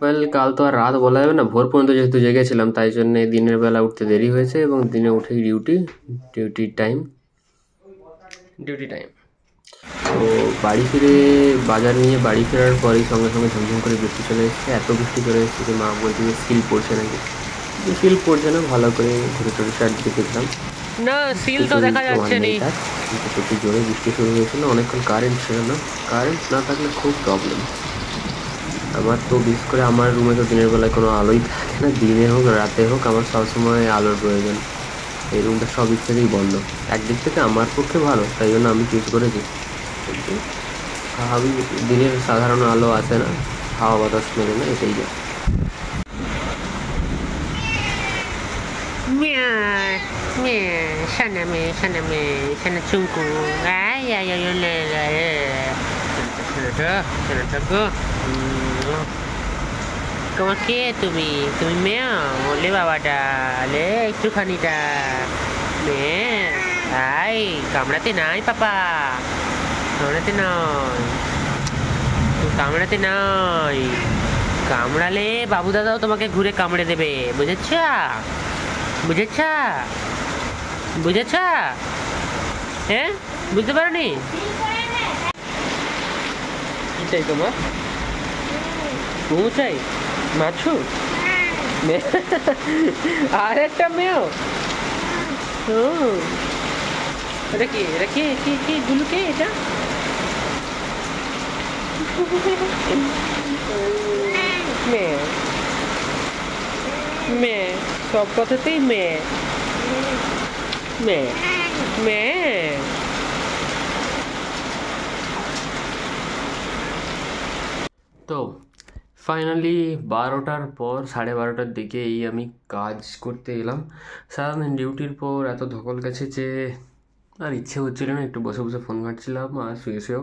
Well কাল তো আর রাত বলা যাবে না, ভোর পর্যন্ত যেহেতু জেগেছিলাম তাই জন্যে দিনের বেলা উঠতে দেরি হয়েছে এবং দিনে উঠেই ডিউটি টাইম। তো বাড়ি ফিরে বাজার নিয়ে বাড়ি ফেরার পরেই সঙ্গে সঙ্গে ঝমঝম করে বৃষ্টি চলে এসেছে। এত বৃষ্টি চলে এসেছে যে মা বলছে যে সিল পড়ছে নাকি, সিল পড়ছে না, ভালো করে ঘুরে টুরে চারদিকে দেখলাম না, সিল তো দেখা যাচ্ছে না। কিন্তু প্রচুর জোরে বৃষ্টি শুরু হয়েছিল, অনেকক্ষণ কারেন্ট ছিল না। কারেন্ট না থাকলে খুব প্রবলেম। আমার তো বিশেষ করে আমার রুমে তো দিনের বেলায় কোনো আলোই থাকে না, দিনে হোক রাতে হোক আমার সবসময় আলোর প্রয়োজন। এই রুমটা সব দিক থেকেই বন্ধ, একদিক থেকে আমার পক্ষে ভালো, তাই জন্য আমি চুজ করেছি। কিন্তু স্বাভাবিক দিনের সাধারণ আলো আসে না, হাওয়া বাতাস মেলে না, এটাই যা। Sana chungku. Ay, ay, ay, তোমাকে তুমি তুমি মেয়ে বলে বাবাটা লে একটুখানিটা মেয়ে। আই কামড়াতে নাই পাপা, কামড়াতে নয়, কামড়াতে নয়। কামড়ালে বাবু দাদাও তোমাকে ঘুরে কামড়ে দেবে, বুঝেছ বুঝেছ বুঝেছ? হ্যাঁ, বুঝতে পারোনি? কি চাই তোমার? ঘুমু চাই? মাছু আর একটা মেয়েও? ও এটা কি, এটা কি কি কি গুলুকে এটা? মেয়ে মেয়ে, সব কথাতেই মেয়ে মেয়ে মেয়ে। তো ফাইনালি 12টার পর 12:30টার দিকে আমি কাজ করতে এলাম। সারাদিন ডিউটির পর এত ধকল গেছে যে আর ইচ্ছে হচ্ছিল না, একটু বসে বসে ফোন ঘাঁটছিলাম আর শুয়েও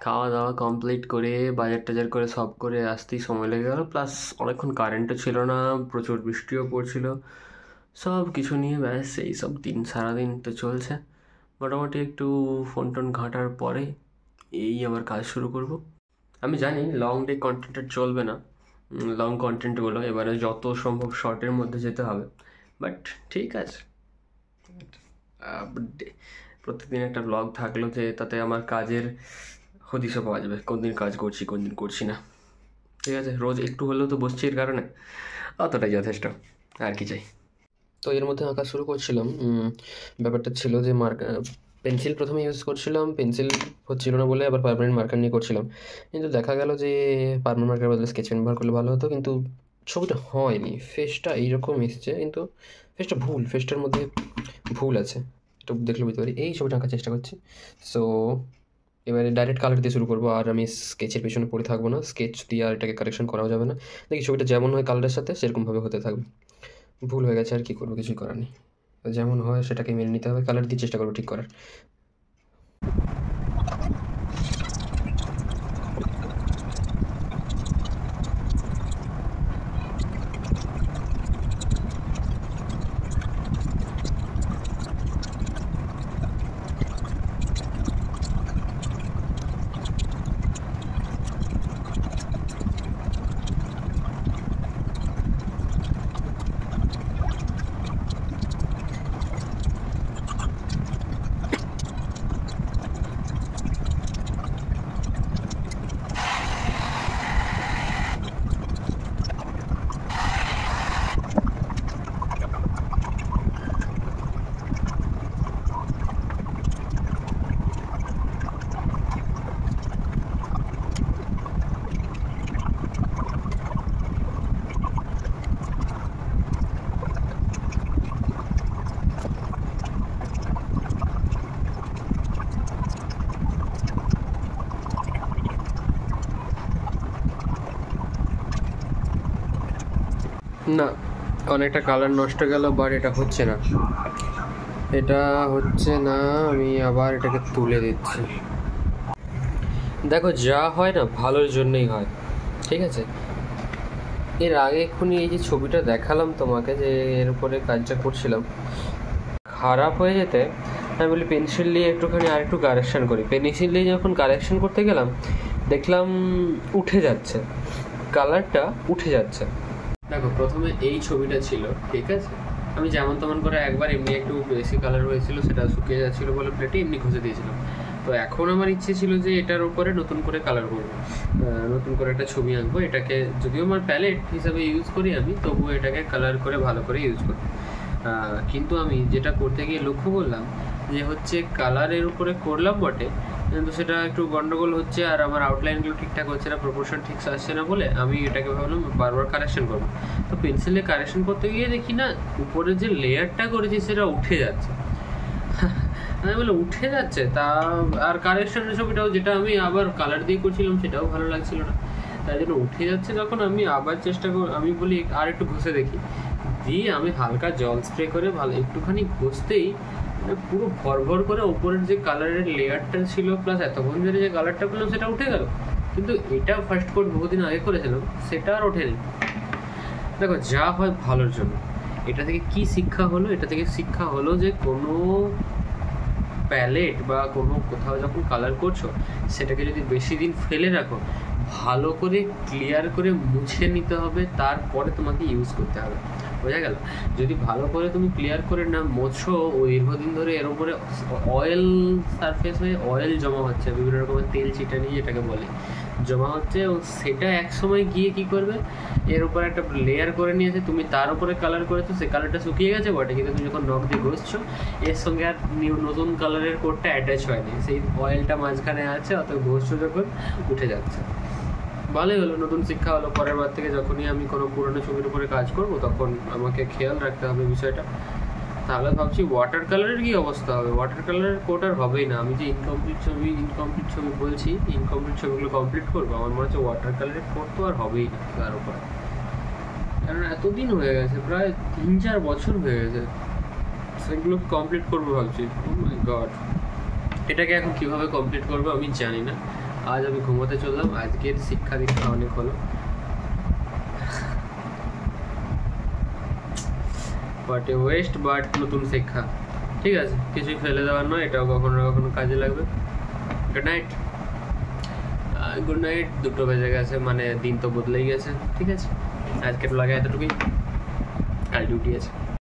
খাওয়া দাওয়া কমপ্লিট করে বাজার টাজার করে সব করে আসতেই সময় লেগে গেলো। প্লাস অনেকক্ষণ কারেন্টও ছিল না, প্রচুর বৃষ্টিও পড়ছিল, সব কিছু নিয়ে ব্যাস এই সব দিন সারাদিন তো চলছে। মোটামুটি একটু ফোন টোন ঘাঁটার পরে আবার কাজ শুরু করব। আমি জানি লং ডে কন্টেন্ট চলবে না, লং কন্টেন্টগুলো এবারে যত সম্ভব শর্টের মধ্যে যেতে হবে, বাট ঠিক আছে। প্রত্যেকদিন একটা ব্লগ থাকলো যে তাতে আমার কাজের হদিশও পাওয়া যাবে, কোন দিন কাজ করছি কোন দিন করছি না। ঠিক আছে, রোজ একটু হলেও তো বসছি, এর কারণে অতটাই যথেষ্ট, আর কি চাই। তো এর মধ্যে আঁকা শুরু করছিলাম। ব্যাপারটা ছিল যে পেন্সিল প্রথমে ইউজ করছিলাম, পেন্সিল হচ্ছিল না বলে আবার পার্মানেন্ট মার্কার নিয়ে করছিলাম। কিন্তু দেখা গেল যে পার্মানেন্ট মার্কার বদলে স্কেচ পেন ব্যবহার করলে ভালো হতো, কিন্তু ছবিটা হয়নি। ফেসটা এইরকম এসছে, কিন্তু ফেসটার মধ্যে ভুল আছে, এটা দেখলে বুঝতে পারি। এই ছবিটা আঁকার চেষ্টা করছি। সো এবারে ডাইরেক্ট কালার দিয়ে শুরু করবো, আর আমি স্কেচের পেছনে পড়ে থাকবো না। স্কেচ দিয়ে আর এটাকে কারেকশন করাও যাবে না, দেখি ছবিটা যেমন হয় কালারের সাথে সেরকমভাবে হতে থাকবে। ভুল হয়ে গেছে, আর কী করবো, কিছুই করার নেই। যেমন হয় সেটাকে মেনে নিতে হবে, কালার দিয়ে চেষ্টা করবো ঠিক করার। না, অনেকটা কালার নষ্ট গেল, বাট এটা হচ্ছে না, আমি আবার এটাকে তুলে দিচ্ছি। দেখো, যা হয় না ভালোর জন্যই হয়, ঠিক আছে? এর আগে এক্ষুনি এই যে ছবিটা দেখালাম তোমাকে, যে এর উপরে কাজটা করছিলাম, খারাপ হয়ে যেতে আমি বলি পেন্সিল দিয়ে একটুখানি আর একটু কারেকশান করি। পেন্সিল দিয়ে যখন কারেকশান করতে গেলাম দেখলাম উঠে যাচ্ছে, কালারটা উঠে যাচ্ছে। দেখো প্রথমে এই ছবিটা ছিল, ঠিক আছে, আমি যেমন তেমন করে একবার এমনি একটু বেশি কালার হয়েছিল, সেটা শুকিয়ে যাচ্ছিলো বলে প্লেটে এমনি ঘষে দিয়েছিলাম। তো এখন আমার ইচ্ছে ছিল যে এটার উপরে নতুন করে কালার করবো, নতুন করে একটা ছবি আঁকবো। এটাকে যদিও আমার প্যালেট হিসাবে ইউজ করি আমি, তবুও এটাকে কালার করে ভালো করে ইউজ করি। কিন্তু আমি যেটা করতে গিয়ে লক্ষ্য করলাম যে হচ্ছে কালারের উপরে করলাম বটে, কিন্তু সেটা একটু গন্ডগোল হচ্ছে, আর আমার আউটলাইনগুলো ঠিকঠাক হচ্ছে না, প্রপোর্শন ঠিক আসছে না বলে আমি এটাকে ভাবলাম বারবার কারেকশন করবো। তো পেন্সিলে কারেকশন করতে গিয়ে দেখি না উপরে যে লেয়ারটা করেছি সেটা উঠে যাচ্ছে। আমি বলে উঠে যাচ্ছে তা, আর কারেকশনের ছবিটাও যেটা আমি আবার কালার দিয়ে করছিলাম সেটাও ভালো লাগছিল না, তাই জন্য উঠে যাচ্ছে। তখন আমি আবার চেষ্টা করি, আমি বলি আর একটু ঘষে দেখি, দিয়ে আমি হালকা জল স্প্রে করে ভালো একটুখানি ঘষতেই পুরো ভর করে ওপরের যে কালারের লেয়ারটা ছিল প্লাস এতক্ষণ ধরে যে কালারটা পেলাম সেটা উঠে গেল। কিন্তু এটা ফার্স্ট কোট বহুদিন আগে করেছিলাম, সেটা আর ওঠেনি। দেখো যা হয় ভালোর জন্য। এটা থেকে কি শিক্ষা হলো? এটা থেকে শিক্ষা হলো যে কোনো প্যালেট বা কোনো কোথাও যখন কালার করছো সেটাকে যদি বেশি দিন ফেলে রাখো, ভালো করে ক্লিয়ার করে মুছে নিতে হবে, তারপরে তোমাকে ইউজ করতে হবে। বোঝা গেল? যদি ভালো করে তুমি ক্লিয়ার করে না মোছো, ওই দীর্ঘদিন ধরে এর উপরে অয়েল সারফেস হয়ে অয়েল জমা হচ্ছে, বিভিন্ন রকমের তেল চিটানি যেটাকে বলে জমা হচ্ছে, ও সেটা এক সময় গিয়ে কি করবে, এর উপরে একটা লেয়ার করে নিয়েছে, তুমি তার উপরে কালার করেছো, সে কালারটা শুকিয়ে গেছে বটে, কিন্তু তুমি যখন নখ দিয়ে ঘষছো এর সঙ্গে আর নতুন কালারের কোডটা অ্যাটাচ হয়নি, সেই অয়েলটা মাঝখানে আছে, অত ঘষছো যখন উঠে যাচ্ছে। ভালোই হলো, নতুন শিক্ষা হলো। পরের বার থেকে যখনই আমি কোনো পুরোনো ছবির উপরে কাজ করব তখন আমাকে খেয়াল রাখতে হবে বিষয়টা। তাহলে ভাবছি ওয়াটার কালারের কি অবস্থা হবে? ওয়াটার কালারের কোট আর হবেই না। আমি যে ইনকমপ্লিট ছবি বলছি, ইনকমপ্লিট ছবিগুলো কমপ্লিট করবো, আমার মনে হচ্ছে ওয়াটার কালারের কোট তো আর হবেই না তার উপরে, কারণ এতদিন হয়ে গেছে, প্রায় 3-4 বছর হয়ে গেছে, সেগুলো কমপ্লিট করবো ভাবছি। ও মাই গড, এটাকে এখন কীভাবে কমপ্লিট করবো আমি জানি না। আজ আমি ঘুমোতে চললাম, আজকের শিক্ষা দীক্ষা অনেক হলো। বাট এ ওয়েস্ট, বাট নতুন শিক্ষা। ঠিক আছে, কিছুই ফেলে দেওয়ার নয়, এটাও কখনো না কখনো কাজে লাগবে। Good night. Good night. 2টো বেজে গেছে, মানে দিন তো বদলেই গেছে। ঠিক আছে, আজকের লাগে এতটুকুই, কাল ডিউটি আছে।